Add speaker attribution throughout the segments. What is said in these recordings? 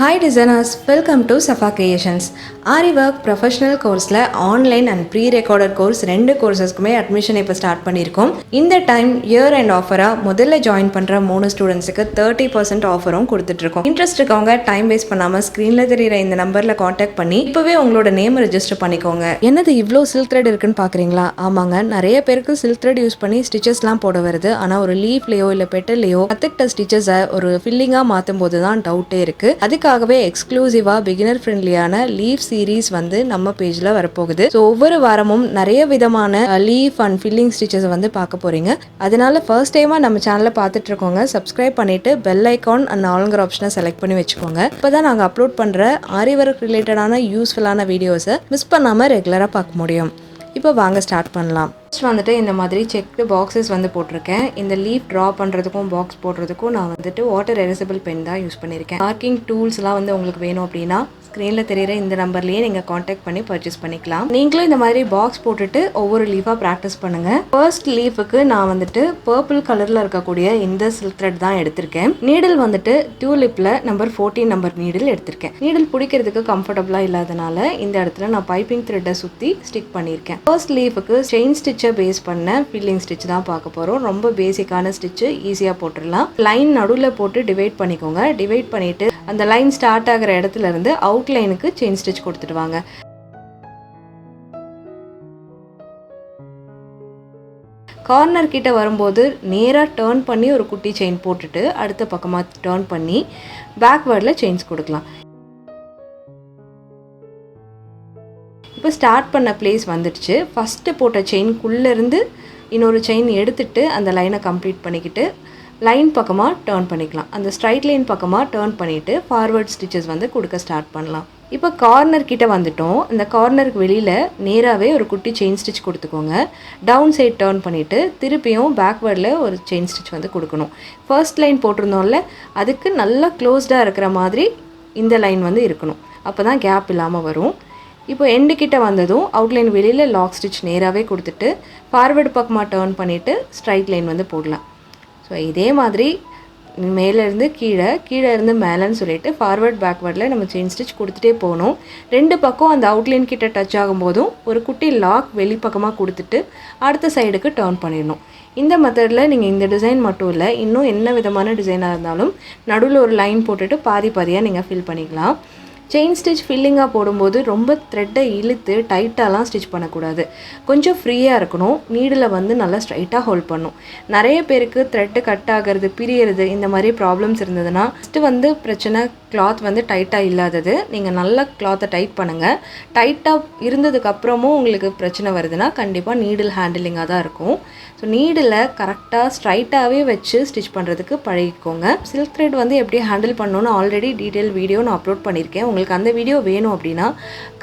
Speaker 1: Hi designers, welcome to Safa Creations. Ari Work professional courseல online and prerecorded course ரெண்டு கோர்சஸ்க்குமே admission இப்போ start பண்ணியிருக்கோம். இந்த டைம் இயர் அண்ட் ஆஃபராக முதல்ல ஜாயின் பண்ணுற 3 ஸ்டூடெண்ட்ஸுக்கு 30% ஆஃபரும் கொடுத்துட்ருக்கோம். இன்ட்ரெஸ்ட் இருக்கவங்க டைம் வேஸ்ட் பண்ணாமல் ஸ்க்ரீனில் தெரியிற இந்த நம்பரில் காண்டாக்ட் பண்ணி இப்போவே உங்களோட நேம் ரெஜிஸ்டர் பண்ணிக்கோங்க. என்னது இவ்வளோ சில்க் த்ரெட் இருக்குன்னு பார்க்குறீங்களா? ஆமாங்க, நிறைய பேருக்கு சில்க் த்ரெட் யூஸ் பண்ணி ஸ்டிச்சஸ்லாம் போட வருது. ஆனால் ஒரு லீஃப்லேயோ இல்லை பெட்டல்லையோ கற்றுக்கிட்ட ஸ்டிச்சஸை ஒரு ஃபில்லிங்காக மாற்றும் போது தான் டவுட்டே இருக்குது. அதுக்காகவே எக்ஸ்க்ளூசிவா பிகினர் ஃப்ரெண்ட்லியான லீஃப் சீரீஸ் வந்து நம்ம பேஜ்ல வரப்போகுது. ஸோ ஒவ்வொரு வாரமும் நிறைய விதமான லீஃப் அண்ட் ஃபில்லிங் ஸ்டிச்சஸ் வந்து பார்க்க போறீங்க. அதனால ஃபர்ஸ்ட் டைமா நம்ம சேனலை பார்த்துட்டு இருக்கோங்க, சப்ஸ்கிரைப் பண்ணிட்டு பெல் ஐக்கான் அண்ட் ஆல்ங்கிற ஆப்ஷனை செலக்ட் பண்ணி வச்சுக்கோங்க. இப்போதான் நாங்கள் அப்லோட் பண்ற ஆரி ஒர்க் ரிலேட்டடான யூஸ்ஃபுல்லான வீடியோஸை மிஸ் பண்ணாம ரெகுலராக பார்க்க முடியும். இப்போ வாங்க ஸ்டார்ட் பண்ணலாம். ஃபர்ஸ்ட் வந்துட்டு இந்த மாதிரி செக்டு பாக்ஸஸ் வந்து போட்டிருக்கேன். இந்த லீஃப் ட்ரா பண்ணுறதுக்கும் பாக்ஸ் போடுறதுக்கும் நான் வந்துட்டு வாட்டர் எரேசபிள் பென் தான் யூஸ் பண்ணியிருக்கேன். மார்க்கிங் டூல்ஸ்லாம் வந்து உங்களுக்கு வேணும் அப்படின்னா ஸ்க்ரீனில் தெரியிற இந்த நம்பர்லேயே நீங்கள் காண்டாக்ட் பண்ணி பர்ச்சேஸ் பண்ணிக்கலாம். நீங்களும் இந்த மாதிரி பாக்ஸ் போட்டுட்டு ஒவ்வொரு லீஃபாக ப்ராக்டிஸ் பண்ணுங்கள். ஃபர்ஸ்ட் லீஃபுக்கு நான் வந்துட்டு பர்பிள் கலரில் இருக்கக்கூடிய இந்த சில்க் த்ரெட் தான் எடுத்திருக்கேன். நீடில் வந்துட்டு டியூலிப்பில் நம்பர் 14 நம்பர் நீடில் எடுத்திருக்கேன். நீடில் பிடிக்கிறதுக்கு கம்ஃபர்டபுளாக இல்லாதனால இந்த இடத்துல நான் பைப்பிங் த்ரெட்டை சுற்றி ஸ்டிக் பண்ணியிருக்கேன். ஃபர்ஸ்ட் லீஃபுக்கு செயின் ஸ்டிச்சை பேஸ் பண்ண ஃபில்லிங் ஸ்டிச் தான் பார்க்க போகிறோம். ரொம்ப பேசிக்கான ஸ்டிச்சு, ஈஸியாக போட்டுடலாம். லைன் நடுவில் போட்டு டிவைட் பண்ணிக்கோங்க. டிவைட் பண்ணிவிட்டு அந்த லைன் ஸ்டார்ட் ஆகிற இடத்துல இருந்து அவுட்லைனுக்கு செயின் ஸ்டிச் கொடுத்துட்டு வாங்க. கார்னர் கிட்ட வரும்போது நேராக டேர்ன் பண்ணி ஒரு குட்டி செயின் போட்டுட்டு அடுத்த பக்கமாக டேர்ன் பண்ணி பேக்வேர்டில் செயின்ஸ் கொடுக்கலாம். இப்போ ஸ்டார்ட் பண்ண பிளேஸ் வந்துடுச்சு. ஃபஸ்ட்டு போட்ட செயின்குள்ளேருந்து இன்னொரு செயின் எடுத்துட்டு அந்த லைனை கம்ப்ளீட் பண்ணிக்கிட்டு லைன் பக்கமாக டேர்ன் பண்ணிக்கலாம். அந்த ஸ்ட்ரைட் லைன் பக்கமாக டேர்ன் பண்ணிவிட்டு ஃபார்வர்ட் ஸ்டிச்சஸ் வந்து கொடுக்க ஸ்டார்ட் பண்ணலாம். இப்போ கார்னர் கிட்ட வந்துட்டோம். இந்த கார்னருக்கு வெளியில் நேராகவே ஒரு குட்டி செயின் ஸ்டிச் கொடுத்துக்கோங்க. டவுன் சைட் டேர்ன் பண்ணிவிட்டு திருப்பியும் பேக்வேர்டில் ஒரு செயின் ஸ்டிச் வந்து கொடுக்கணும். ஃபர்ஸ்ட் லைன் போட்டிருந்தோம்ல, அதுக்கு நல்லா க்ளோஸ்டாக இருக்கிற மாதிரி இந்த லைன் வந்து இருக்கணும். அப்போ தான் கேப் இல்லாமல் வரும். இப்போ எண்டு கிட்ட வந்ததும் அவுட்லைன் வெளியில் லாக் ஸ்டிச் நேராகவே கொடுத்துட்டு ஃபார்வர்டு பக்கமாக டேர்ன் பண்ணிவிட்டு ஸ்ட்ரைட் லைன் வந்து போடலாம். ஸோ இதே மாதிரி மேலேருந்து கீழே இருந்து மேலேன்னு சொல்லிட்டு ஃபார்வர்ட் பேக்வேர்டில் நம்ம செயின் ஸ்டிச் கொடுத்துட்டே போகணும். ரெண்டு பக்கம் அந்த அவுட்லைன் கிட்ட டச் ஆகும்போதும் ஒரு குட்டி லாக் வெளிப்பக்கமாக கொடுத்துட்டு அடுத்த சைடுக்கு டேர்ன் பண்ணிடணும். இந்த மெத்தடில் நீங்கள் இந்த டிசைன் மட்டும் இல்லை, இன்னும் என்ன விதமான டிசைனாக இருந்தாலும் நடுவில் ஒரு லைன் போட்டுட்டு பாதியாக நீங்கள் ஃபில் பண்ணிக்கலாம். செயின் ஸ்டிச் ஃபில்லிங்காக போடும்போது ரொம்ப த்ரெட்டை இழுத்து டைட்டாலாம் ஸ்டிச் பண்ணக்கூடாது. கொஞ்சம் ஃப்ரீயாக இருக்கணும். நீடில் வந்து நல்லா ஸ்ட்ரைட்டாக ஹோல்ட் பண்ணும். நிறைய பேருக்கு த்ரெட்டு கட் ஆகிறது, பிரியறது இந்த மாதிரி ப்ராப்ளம்ஸ் இருந்ததுன்னா ஃபஸ்ட்டு வந்து பிரச்சனை கிளாத் வந்து டைட்டாக இல்லாதது. நீங்கள் நல்லா கிளாத்தை டைட் பண்ணுங்கள். டைட்டாக இருந்ததுக்கப்புறமும் உங்களுக்கு பிரச்சனை வருதுன்னா கண்டிப்பாக நீடில் ஹேண்டிலிங்காக தான் இருக்கும். ஸோ நீடில் கரெக்டாக ஸ்ட்ரைட்டாகவே வச்சு ஸ்டிச் பண்ணுறதுக்கு பழகிக்கோங்க. சில்க் த்ரெட் வந்து எப்படி ஹேண்டில் பண்ணணும்னு ஆல்ரெடி டீட்டெயில் வீடியோ நான் அப்லோட் பண்ணியிருக்கேன். உங்களுக்கு அந்த வீடியோ வேணும் அப்படின்னா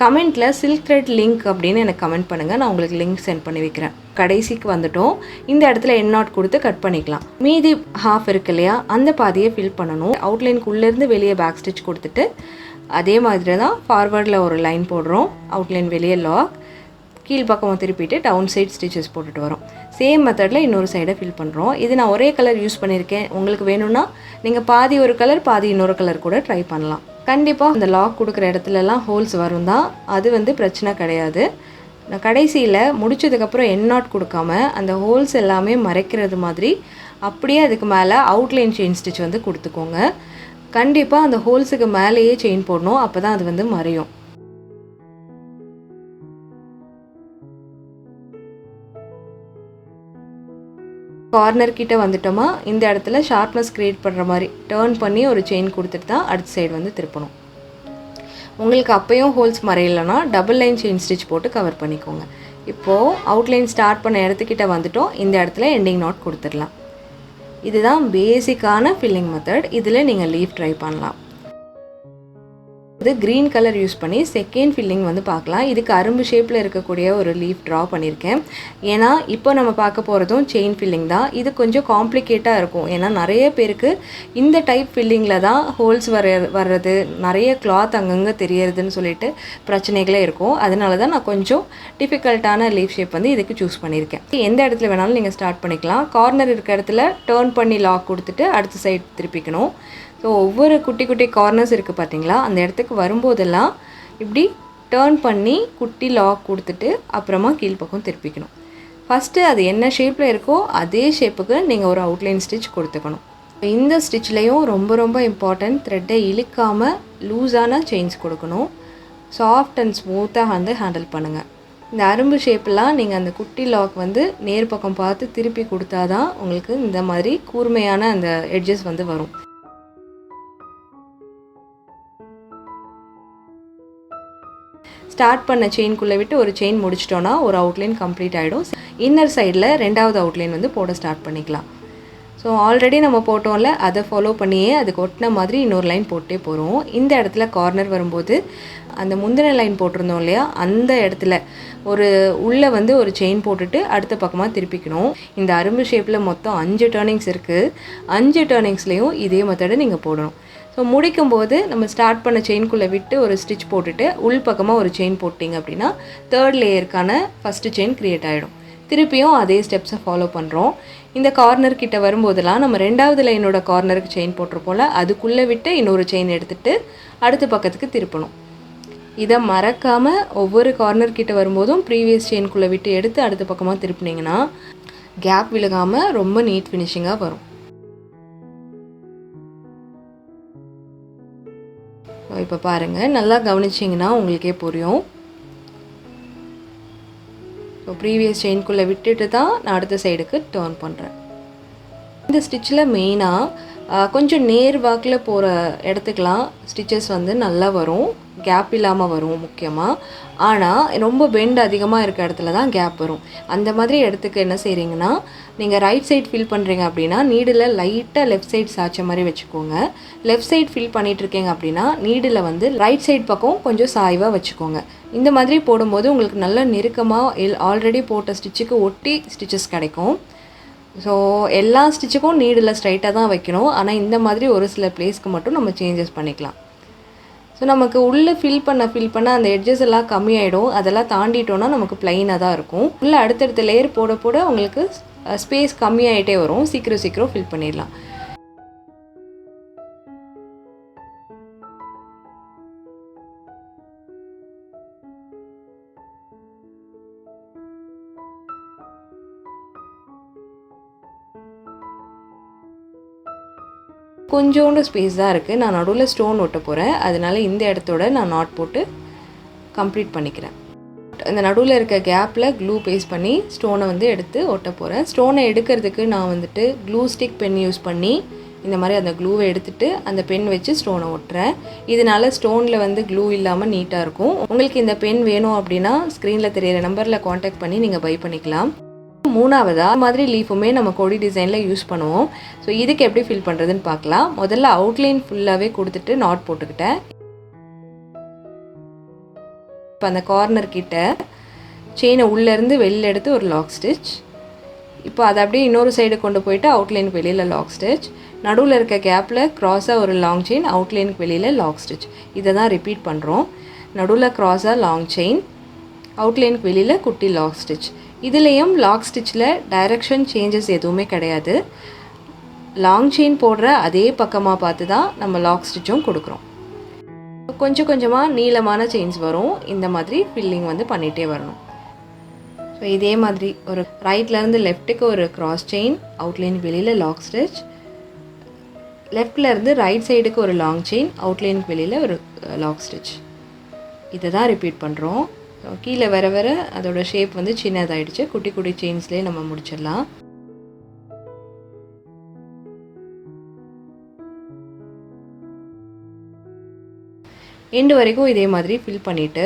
Speaker 1: கமெண்ட்டில் சில்க் த்ரெட் லிங்க் அப்படின்னு எனக்கு கமெண்ட் பண்ணுங்கள். நான் உங்களுக்கு லிங்க் சென்ட் பண்ணி வைக்கிறேன். கடைசிக்கு வந்துட்டோம். இந்த இடத்துல எண்ட் நாட் கொடுத்து கட் பண்ணிக்கலாம். மீதி ஹாஃப் இருக்கு இல்லையா, அந்த பாதியை ஃபில் பண்ணணும். அவுட்லைனுக்குள்ளேருந்து வெளியே பேக் ஸ்டிச் கொடுத்துட்டு அதே மாதிரி தான் ஃபார்வர்டில் ஒரு லைன் போடுறோம். அவுட்லைன் வெளியே லாக், கீழ் பக்கமாக திருப்பிட்டு டவுன் சைட் ஸ்டிச்சஸ் போட்டுட்டு வரோம். சேம் மெத்தடில் இன்னொரு சைடை ஃபில் பண்ணுறோம். இது நான் ஒரே கலர் யூஸ் பண்ணியிருக்கேன். உங்களுக்கு வேணும்னா நீங்கள் பாதி ஒரு கலர் பாதி இன்னொரு கலர் கூட ட்ரை பண்ணலாம். கண்டிப்பாக அந்த லாக் கொடுக்குற இடத்துலலாம் ஹோல்ஸ் வரும் தான், அது வந்து பிரச்சனை கிடையாது. நான் கடைசியில் முடிச்சதுக்கப்புறம் எண்ட் நாட் கொடுக்காம அந்த ஹோல்ஸ் எல்லாமே மறைக்கிறது மாதிரி அப்படியே அதுக்கு மேலே அவுட்லைன் செயின் ஸ்டிச் வந்து கொடுத்துக்கோங்க. கண்டிப்பாக அந்த ஹோல்ஸுக்கு மேலேயே செயின் போடணும், அப்போ தான் அது வந்து மறையும். கார்னர் கிட்ட வந்துட்டோமா, இந்த இடத்துல ஷார்ப்னஸ் க்ரியேட் பண்ணுற மாதிரி டேர்ன் பண்ணி ஒரு செயின் கொடுத்துட்டு தான் அடுத்த சைடு வந்து திருப்பணும். உங்களுக்கு அப்பையும் ஹோல்ஸ் மறையலைன்னா டபுள் லைன் செயின் ஸ்டிச் போட்டு கவர் பண்ணிக்கோங்க. இப்போது அவுட்லைன் ஸ்டார்ட் பண்ண இடத்துக்கிட்ட வந்துட்டோம். இந்த இடத்துல எண்டிங் நாட் கொடுத்துடலாம். இதுதான் பேசிக்கான ஃபில்லிங் மெத்தட். இதில் நீங்கள் லீஃப் ட்ரை பண்ணலாம். இது க்ரீன் கலர் யூஸ் பண்ணி செகண்ட் ஃபில்லிங் வந்து பார்க்கலாம். இதுக்கு அரும்பு ஷேப்பில் இருக்கக்கூடிய ஒரு லீஃப் ட்ரா பண்ணியிருக்கேன். ஏன்னா இப்போ நம்ம பார்க்க போகிறதும் செயின் ஃபில்லிங் தான். இது கொஞ்சம் காம்ப்ளிகேட்டாக இருக்கும். ஏன்னா நிறைய பேருக்கு இந்த டைப் ஃபில்லிங்கில் தான் ஹோல்ஸ் வர்றது, நிறைய கிளாத் அங்கங்கே தெரியறதுன்னு சொல்லிட்டு பிரச்சனைகளே இருக்கும். அதனால தான் நான் கொஞ்சம் டிஃபிகல்ட்டான லீஃப் ஷேப் வந்து இதுக்கு சூஸ் பண்ணியிருக்கேன். எந்த இடத்துல வேணாலும் நீங்கள் ஸ்டார்ட் பண்ணிக்கலாம். கார்னர் இருக்க இடத்துல டேர்ன் பண்ணி லாக் கொடுத்துட்டு அடுத்த சைட் திருப்பிக்கணும். ஸோ ஒவ்வொரு குட்டி குட்டி கார்னர்ஸ் இருக்குது பார்த்தீங்களா, அந்த இடத்துக்கு வரும்போதெல்லாம் இப்படி டேர்ன் பண்ணி குட்டி லாக் கொடுத்துட்டு அப்புறமா கீழ்ப்பக்கம் திருப்பிக்கணும். ஃபஸ்ட்டு அது என்ன ஷேப்பில் இருக்கோ அதே ஷேப்புக்கு நீங்கள் ஒரு அவுட்லைன் ஸ்டிச் கொடுத்துக்கணும். இந்த ஸ்டிச்லேயும் ரொம்ப ரொம்ப இம்பார்ட்டன்ட், த்ரெட்டை இழுக்காமல் லூஸான செயின்ஸ் கொடுக்கணும். சாஃப்ட் அண்ட் ஸ்மூத்தாக வந்து ஹேண்டில் பண்ணுங்கள். இந்த அரும்பு ஷேப்லாம் நீங்கள் அந்த குட்டி லாக் வந்து நேர் பக்கம் பார்த்து திருப்பி கொடுத்தா தான் உங்களுக்கு இந்த மாதிரி கூர்மையான அந்த எட்ஜஸ் வந்து வரும். ஸ்டார்ட் பண்ண செயின்குள்ளே விட்டு ஒரு செயின் முடிச்சிட்டோன்னா ஒரு அவுட்லைன் கம்ப்ளீட் ஆகிடும். இன்னர் சைடில் ரெண்டாவது அவுட்லைன் வந்து போட ஸ்டார்ட் பண்ணிக்கலாம். ஸோ ஆல்ரெடி நம்ம போட்டோம்ல, அதை ஃபாலோ பண்ணியே அதுக்கு ஒட்டின மாதிரி இன்னொரு லைன் போட்டே போகிறோம். இந்த இடத்துல கார்னர் வரும்போது அந்த முந்தின லைன் போட்டிருந்தோம் இல்லையா, அந்த இடத்துல உள்ளே வந்து ஒரு செயின் போட்டுட்டு அடுத்த பக்கமாக திருப்பிக்கணும். இந்த அரும்பு ஷேப்பில் மொத்தம் 5 டர்னிங்ஸ் இருக்குது. 5 டர்னிங்ஸ்லேயும் இதே மெத்தடை நீங்கள் போடணும். ஸோ முடிக்கும்போது நம்ம ஸ்டார்ட் பண்ண செயின்குள்ளே விட்டு ஒரு ஸ்டிச் போட்டுட்டு உள் பக்கமாக ஒரு செயின் போட்டிங்க அப்படின்னா 3rd லேயருக்கான ஃபஸ்ட்டு செயின் க்ரியேட் ஆகிடும். திருப்பியும் அதே ஸ்டெப்ஸை ஃபாலோ பண்ணுறோம். இந்த கார்னர் கிட்ட வரும்போதெல்லாம் நம்ம 2வது லைனோட கார்னருக்கு செயின் போட்டிருப்போம்ல, அதுக்குள்ளே விட்டு இன்னொரு செயின் எடுத்துகிட்டு அடுத்த பக்கத்துக்கு திருப்பணும். இதை மறக்காமல் ஒவ்வொரு கார்னர் கிட்ட வரும்போதும் ப்ரீவியஸ் செயின்குள்ளே விட்டு எடுத்து அடுத்த பக்கமாக திருப்பினீங்கன்னா கேப் விழுகாமல் ரொம்ப நீட் ஃபினிஷிங்காக வரும். இப்போ பாருங்கள், நல்லா கவனிச்சிங்கன்னா உங்களுக்கே புரியும். ஸோ ப்ரீவியஸ் செயின்குள்ளே விட்டுட்டு தான் நான் அடுத்த சைடுக்கு டர்ன் பண்ணுறேன். இந்த ஸ்டிச்சில் மெயினாக கொஞ்சம் நேர் வாக்கில் போகிற இடத்துக்கெலாம் ஸ்டிச்சஸ் வந்து நல்லா வரும், கேப் இல்லாமல் வரும் முக்கியமாக. ஆனால் ரொம்ப பெண்ட் அதிகமாக இருக்க இடத்துல தான் கேப் வரும். அந்த மாதிரி இடத்துக்கு என்ன செய்கிறீங்கன்னா, நீங்கள் ரைட் சைட் ஃபில் பண்ணுறீங்க அப்படின்னா நீடில் லைட்டாக லெஃப்ட் சைட் சாய்ச்ச மாதிரி வச்சுக்கோங்க. லெஃப்ட் சைட் ஃபில் பண்ணிகிட்ருக்கீங்க அப்படின்னா நீடில் வந்து ரைட் சைட் பக்கம் கொஞ்சம் சாய்வாக வச்சுக்கோங்க. இந்த மாதிரி போடும்போது உங்களுக்கு நல்ல நெருக்கமாக ஆல்ரெடி போட்ட ஸ்டிச்சுக்கு ஒட்டி ஸ்டிச்சஸ் கிடைக்கும். ஸோ எல்லா ஸ்டிச்சுக்கும் நீடில் ஸ்ட்ரைட்டாக தான் வைக்கணும். ஆனால் இந்த மாதிரி ஒரு சில பிளேஸ்க்கு மட்டும் நம்ம சேஞ்சஸ் பண்ணிக்கலாம். ஸோ நமக்கு உள்ளே ஃபில் பண்ண அந்த எட்ஜஸ் எல்லாம் கம்மியாயிடும். அதெல்லாம் தாண்டிட்டோன்னா நமக்கு ப்ளைனாக தான் இருக்கும். உள்ளே அடுத்தடுத்த லேயர் போட போட உங்களுக்கு ஸ்பேஸ் கம்மியாகிட்டே வரும். சீக்கிரம் ஃபில் பண்ணிடலாம். கொஞ்சோண்டு ஸ்பேஸ் தான் இருக்குது. நான் நடுவில் ஸ்டோன் ஒட்ட போகிறேன். அதனால் இந்த இடத்தோட நான் நாட் போட்டு கம்ப்ளீட் பண்ணிக்கிறேன். அந்த நடுவில் இருக்க கேப்பில் க்ளூ பேஸ்ட் பண்ணி ஸ்டோனை வந்து எடுத்து ஒட்ட போகிறேன். ஸ்டோனை எடுக்கிறதுக்கு நான் வந்துட்டு க்ளூ ஸ்டிக் பென் யூஸ் பண்ணி இந்த மாதிரி அந்த க்ளூவை எடுத்துகிட்டு அந்த பென் வச்சு ஸ்டோனை ஒட்டுறேன். இதனால் ஸ்டோனில் வந்து க்ளூ இல்லாமல் நீட்டாக இருக்கும். உங்களுக்கு இந்த பென் வேணும் அப்படின்னா ஸ்க்ரீனில் தெரியிற நம்பரில் காண்டாக்ட் பண்ணி நீங்கள் பை பண்ணிக்கலாம். 3வதா மாதிரி லீஃபுமே நம்ம கொடி டிசைனில் யூஸ் பண்ணுவோம். ஸோ இதுக்கு எப்படி ஃபில் பண்ணுறதுன்னு பார்க்கலாம். முதல்ல அவுட்லைன் ஃபுல்லாகவே கொடுத்துட்டு நாட் போட்டுக்கிட்டேன். இப்போ அந்த கார்னர் கிட்ட செயினை உள்ளேருந்து வெளியில் எடுத்து ஒரு லாக் ஸ்டிச். இப்போ அதை அப்படியே இன்னொரு சைடு கொண்டு போயிட்டு அவுட்லைனுக்கு வெளியில் லாக் ஸ்டிச். நடுவில் இருக்க கேப்பில் க்ராஸாக ஒரு லாங் செயின், அவுட்லைனுக்கு வெளியில் லாக் ஸ்டிச். இதை தான் ரிப்பீட் பண்ணுறோம். நடுவில் க்ராஸாக லாங் செயின், அவுட்லைனுக்கு வெளியில் குட்டி லாக் ஸ்டிச். இதுலேயும் லாக் ஸ்டிச்சில் டைரக்ஷன் சேஞ்சஸ் எதுவுமே கிடையாது. லாங் செயின் போடுற அதே பக்கமாக பார்த்து தான் நம்ம லாக் ஸ்டிச்சும் கொடுக்குறோம். கொஞ்சம் கொஞ்சமாக நீளமான செயின்ஸ் வரும். இந்த மாதிரி ஃபில்லிங் வந்து பண்ணிகிட்டே வரணும். ஸோ இதே மாதிரி ஒரு ரைட்லேருந்து லெஃப்ட்டுக்கு ஒரு க்ராஸ் செயின், அவுட்லைன் வெளியில் லாக் ஸ்டிச், லெஃப்ட்லேருந்து ரைட் சைடுக்கு ஒரு லாங் செயின், அவுட்லைனுக்கு வெளியில் ஒரு லாக் ஸ்டிச். இதை தான் ரிப்பீட் பண்ணுறோம். கீழே வர அதோட ஷேப் வந்து சின்னதாகிடுச்சு. குட்டி குட்டி செயின்ஸ்லேயே நம்ம முடிச்சிடலாம். எண்டு வரைக்கும் இதே மாதிரி ஃபில் பண்ணிவிட்டு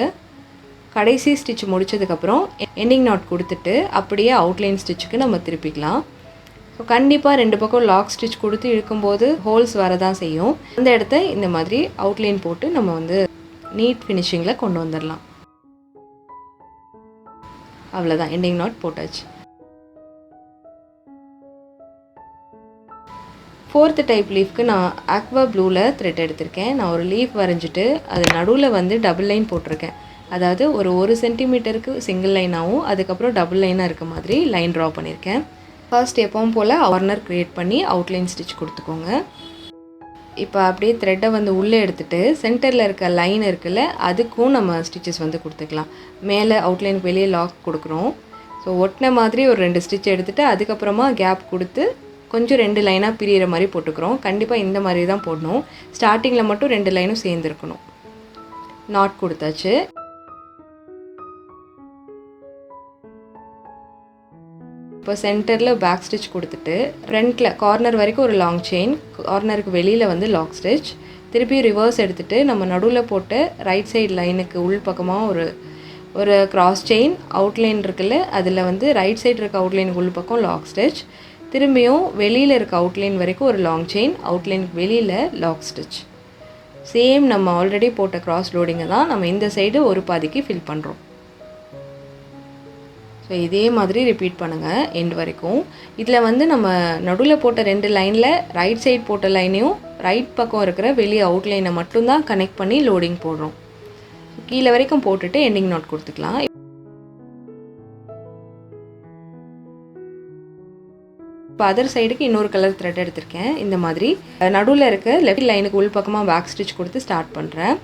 Speaker 1: கடைசி ஸ்டிச் முடித்ததுக்கப்புறம் எண்டிங் நாட் கொடுத்துட்டு அப்படியே அவுட்லைன் ஸ்டிச்சுக்கு நம்ம திருப்பிக்கலாம். ஸோ கண்டிப்பாக 2 பக்கம் லாக் ஸ்டிச் கொடுத்து இழுக்கும்போது ஹோல்ஸ் வரதான் செய்யும். அந்த இடத்த இந்த மாதிரி அவுட்லைன் போட்டு நம்ம வந்து நீட் ஃபினிஷிங்கில் கொண்டு வந்துடலாம். அவ்வளோதான், எண்டிங் நாட் போட்டாச்சு. 4th டைப் லீஃப்க்கு நான் ஆக்வா ப்ளூவில் த்ரெட் எடுத்திருக்கேன். நான் ஒரு லீஃப் வரைஞ்சிட்டு அது நடுவில் வந்து டபுள் லைன் போட்டிருக்கேன். அதாவது ஒரு 1 சென்டிமீட்டருக்கு சிங்கிள் லைனாகவும் அதுக்கப்புறம் டபுள் லைனாக இருக்க மாதிரி லைன் ட்ரா பண்ணியிருக்கேன். ஃபர்ஸ்ட் எப்பவும் போல் கார்னர் க்ரியேட் பண்ணி அவுட்லைன் ஸ்டிச் கொடுத்துக்கோங்க. இப்போ அப்படியே த்ரெட்டை வந்து உள்ளே எடுத்துகிட்டு சென்டரில் இருக்க லைன் இருக்குல்ல அதுக்கும் நம்ம ஸ்டிச்சஸ் வந்து கொடுத்துக்கலாம். மேலே அவுட்லைனுக்கு வெளியே லாக் கொடுக்குறோம். ஸோ ஒட்டின மாதிரி ஒரு 2 ஸ்டிச் எடுத்துகிட்டு அதுக்கப்புறமா கேப் கொடுத்து கொஞ்சம் 2 லைனாக பிரியிற மாதிரி போட்டுக்கிறோம். கண்டிப்பாக இந்த மாதிரி தான் போடணும். ஸ்டார்டிங்கில் மட்டும் 2 லைனும் சேர்ந்துருக்கணும். நாட் கொடுத்தாச்சு. இப்போ சென்டரில் பேக் ஸ்டிச் கொடுத்துட்டு ஃப்ரண்ட்டில் கார்னர் வரைக்கும் ஒரு லாங் செயின், கார்னருக்கு வெளியில் வந்து லாக் ஸ்டிச், திருப்பி ரிவர்ஸ் எடுத்துகிட்டு நம்ம நடுவில் போட்டு ரைட் சைடு லைனுக்கு உள் பக்கமாக ஒரு கிராஸ் செயின், அவுட்லைன் இருக்குல்ல அதில் வந்து ரைட் சைடு இருக்க அவுட்லைனுக்கு உள் பக்கம் லாக் ஸ்டிச், திரும்பியும் வெளியில் இருக்க அவுட்லைன் வரைக்கும் ஒரு லாங் செயின், அவுட்லைனுக்கு வெளியில் லாக் ஸ்டிச். சேம் நம்ம ஆல்ரெடி போட்ட கிராஸ் லோடிங்கை தான் நம்ம இந்த சைடு ஒரு பாதிக்கு ஃபில் பண்ணுறோம். ஸோ இதே மாதிரி ரிப்பீட் பண்ணுங்கள் எண்ட் வரைக்கும். இதில் வந்து நம்ம நடுவில் போட்ட 2 லைனில் ரைட் சைடு போட்ட லைனையும் ரைட் பக்கம் இருக்கிற வெளியே அவுட்லைனை மட்டும்தான் கனெக்ட் பண்ணி லோடிங் போடுறோம். கீழே வரைக்கும் போட்டுட்டு எண்டிங் நாட் கொடுத்துக்கலாம். இப்போ அதர் சைடுக்கு இன்னொரு கலர் த்ரெட் எடுத்திருக்கேன். இந்த மாதிரி நடுவில் இருக்க லெஃப்ட் லைனுக்கு உள் பக்கமாக பேக் ஸ்டிச் கொடுத்து ஸ்டார்ட் பண்ணுறேன்.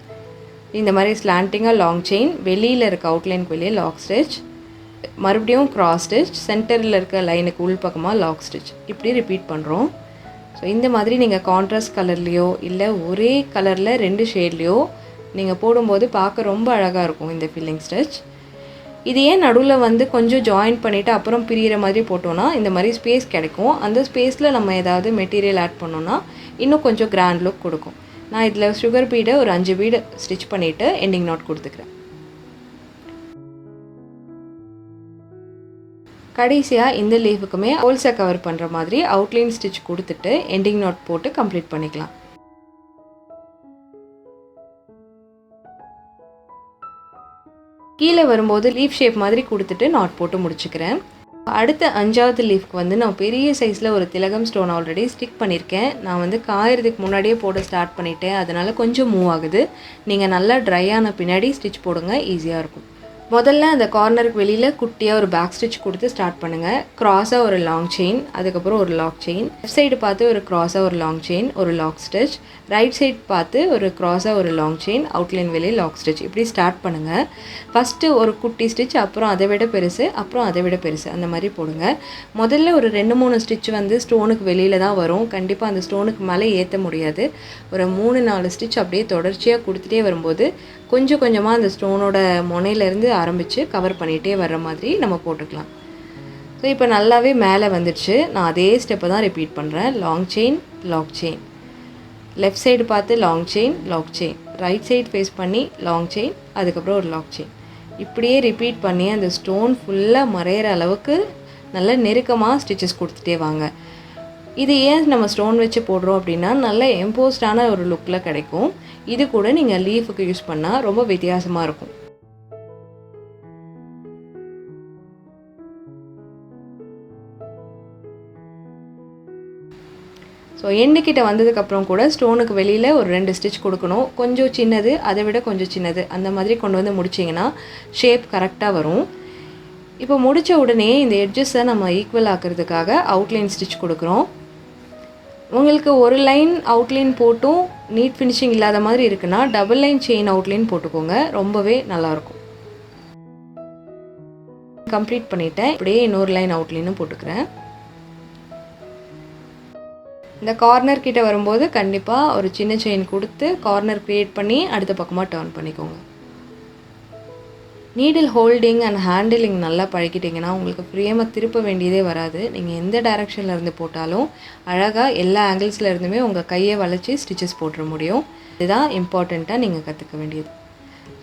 Speaker 1: இந்த மாதிரி ஸ்லாண்டிங்காக லாங் செயின், வெளியில் இருக்க அவுட்லைனுக்கு வெளியே லாக் ஸ்டிச், மறுபடியும் கிராஸ் ஸ்டிச், சென்டரில் இருக்க லைனுக்கு உள் பக்கமாக லாக் ஸ்டிச், இப்படி ரிப்பீட் பண்ணுறோம். ஸோ இந்த மாதிரி நீங்கள் கான்ட்ராஸ்ட் கலர்லேயோ இல்லை ஒரே கலரில் 2 ஷேட்லேயோ நீங்கள் போடும்போது பார்க்க ரொம்ப அழகாக இருக்கும் இந்த ஃபில்லிங் ஸ்டிச். இது ஏன் நடுவில் வந்து கொஞ்சம் ஜாயின் பண்ணிவிட்டு அப்புறம் பிரிகிற மாதிரி போட்டோன்னா இந்த மாதிரி ஸ்பேஸ் கிடைக்கும். அந்த ஸ்பேஸில் நம்ம ஏதாவது மெட்டீரியல் ஆட் பண்ணோன்னா இன்னும் கொஞ்சம் கிராண்ட் லுக் கொடுக்கும். நான் இதில் சுகர் பீடை ஒரு 5 பீடு ஸ்டிச் பண்ணிவிட்டு எண்டிங் நாட் கொடுத்துக்கிறேன். கடைசியாக இந்த லீஃபுக்குமே ஹோல்ஸை கவர் பண்ணுற மாதிரி அவுட்லைன் ஸ்டிச் கொடுத்துட்டு எண்டிங் நாட் போட்டு கம்ப்ளீட் பண்ணிக்கலாம். கீழே வரும்போது லீஃப் ஷேப் மாதிரி கொடுத்துட்டு நாட் போட்டு முடிச்சுக்கிறேன். அடுத்த 5வது லீஃப்க்கு வந்து நான் பெரிய சைஸில் ஒரு திலகம் ஸ்டோன் ஆல்ரெடி ஸ்டிக் பண்ணியிருக்கேன். நான் வந்து காயறதுக்கு முன்னாடியே போட ஸ்டார்ட் பண்ணிட்டேன். அதனால் கொஞ்சம் மூவ் ஆகுது. நீங்கள் நல்லா ட்ரை ஆன பின்னாடி ஸ்டிச் போடுங்க, ஈஸியாக இருக்கும். முதல்ல அந்த கார்னருக்கு வெளியில் குட்டியாக ஒரு பேக் ஸ்டிச் கொடுத்து ஸ்டார்ட் பண்ணுங்கள். க்ராஸாக ஒரு லாங் செயின், அதுக்கப்புறம் ஒரு லாக் செயின், லெஃப்ட் சைடு பார்த்து ஒரு க்ராஸாக ஒரு லாங் செயின், ஒரு லாக் ஸ்டிச், ரைட் சைடு பார்த்து ஒரு க்ராஸாக ஒரு லாங் செயின், அவுட்லைன் வெளியே லாக் ஸ்டிச், இப்படி ஸ்டார்ட் பண்ணுங்கள். ஃபஸ்ட்டு ஒரு குட்டி ஸ்டிச், அப்புறம் அதை விட பெருசு, அப்புறம் அதை விட பெருசு, அந்த மாதிரி போடுங்க. முதல்ல ஒரு 2-3 ஸ்டிச் வந்து ஸ்டோனுக்கு வெளியில் தான் வரும். கண்டிப்பாக அந்த ஸ்டோனுக்கு மேலே ஏற்ற முடியாது. ஒரு 3-4 ஸ்டிச் அப்படியே தொடர்ச்சியாக கொடுத்துட்டே வரும்போது கொஞ்சம் கொஞ்சமாக அந்த ஸ்டோனோட முனையிலேருந்து ஆரம்பித்து கவர் பண்ணிகிட்டே வர்ற மாதிரி நம்ம போட்டுக்கலாம். ஸோ இப்போ நல்லாவே மேலே வந்துடுச்சு. நான் அதே ஸ்டெப்பை தான் ரிப்பீட் பண்ணுறேன். Long chain, lock chain, left side பார்த்து long chain, lock chain, right side face பண்ணி லாங் செயின், அதுக்கப்புறம் ஒரு லாக் செயின், இப்படியே ரிப்பீட் பண்ணி அந்த ஸ்டோன் ஃபுல்லாக மறையிற அளவுக்கு நல்ல நெருக்கமாக ஸ்டிச்சஸ் கொடுத்துட்டே வாங்க. இது ஏன் நம்ம ஸ்டோன் வச்சு போடுறோம் அப்படின்னா நல்ல எம்போஸ்டான ஒரு லுக்கில் கிடைக்கும். இது கூட நீங்கள் லீஃபுக்கு யூஸ் பண்ணால் ரொம்ப வித்தியாசமாக இருக்கும். ஸோ எண்டுக்கிட்ட வந்ததுக்கப்புறம் கூட ஸ்டோனுக்கு வெளியில் ஒரு 2 ஸ்டிச் கொடுக்கணும். கொஞ்சம் சின்னது, அதை விட கொஞ்சம் சின்னது, அந்த மாதிரி கொண்டு வந்து முடிச்சிங்கன்னா ஷேப் கரெக்டாக வரும். இப்போ முடித்த உடனே இந்த எட்ஜஸை நம்ம ஈக்குவல் ஆக்கிறதுக்காக அவுட்லைன் ஸ்டிச் கொடுக்குறோம். உங்களுக்கு ஒரு லைன் அவுட்லைன் போட்டும் நீட் ஃபினிஷிங் இல்லாத மாதிரி இருக்குன்னா டபுள் லைன் செயின் அவுட்லைன் போட்டுக்கோங்க, ரொம்பவே நல்லாயிருக்கும். கம்ப்ளீட் பண்ணிவிட்டேன். இப்படியே இன்னொரு லைன் அவுட்லைனும் போட்டுக்கிறேன். இந்த கார்னர் கிட்ட வரும்போது கண்டிப்பாக ஒரு சின்ன செயின் கொடுத்து கார்னர் க்ரியேட் பண்ணி அடுத்த பக்கமாக டர்ன் பண்ணிக்கோங்க. நீடில் ஹோல்டிங் அண்ட் ஹேண்டிலிங் நல்லா பழகிட்டிங்கன்னா உங்களுக்கு ஃப்ரேமை திருப்ப வேண்டியதே வராது. நீங்கள் எந்த டைரெக்ஷனில் இருந்து போட்டாலும் அழகாக எல்லா ஆங்கிள்ஸில் இருந்துமே உங்கள் கையை வளைச்சி ஸ்டிச்சஸ் போட்டுற முடியும். இதுதான் இம்பார்ட்டண்ட்டாக நீங்கள் கற்றுக்க வேண்டியது.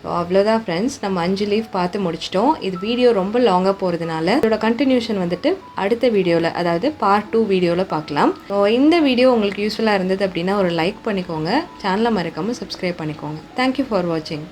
Speaker 1: ஸோ அவ்வளோதான் ஃப்ரெண்ட்ஸ், நம்ம 5 லீஃப் பார்த்து முடிச்சிட்டோம். இது வீடியோ ரொம்ப லாங்காக போகிறதுனால இதோட கண்டினியூஷன் வந்துட்டு அடுத்த வீடியோவில், அதாவது பார்ட் 2 வீடியோவில் பார்க்கலாம். ஸோ இந்த வீடியோ உங்களுக்கு யூஸ்ஃபுல்லாக இருந்தது அப்படின்னா ஒரு லைக் பண்ணிக்கோங்க, சேனலை மறக்காமல் சப்ஸ்கிரைப் பண்ணிக்கோங்க. தேங்க்யூ ஃபார் வாட்சிங்.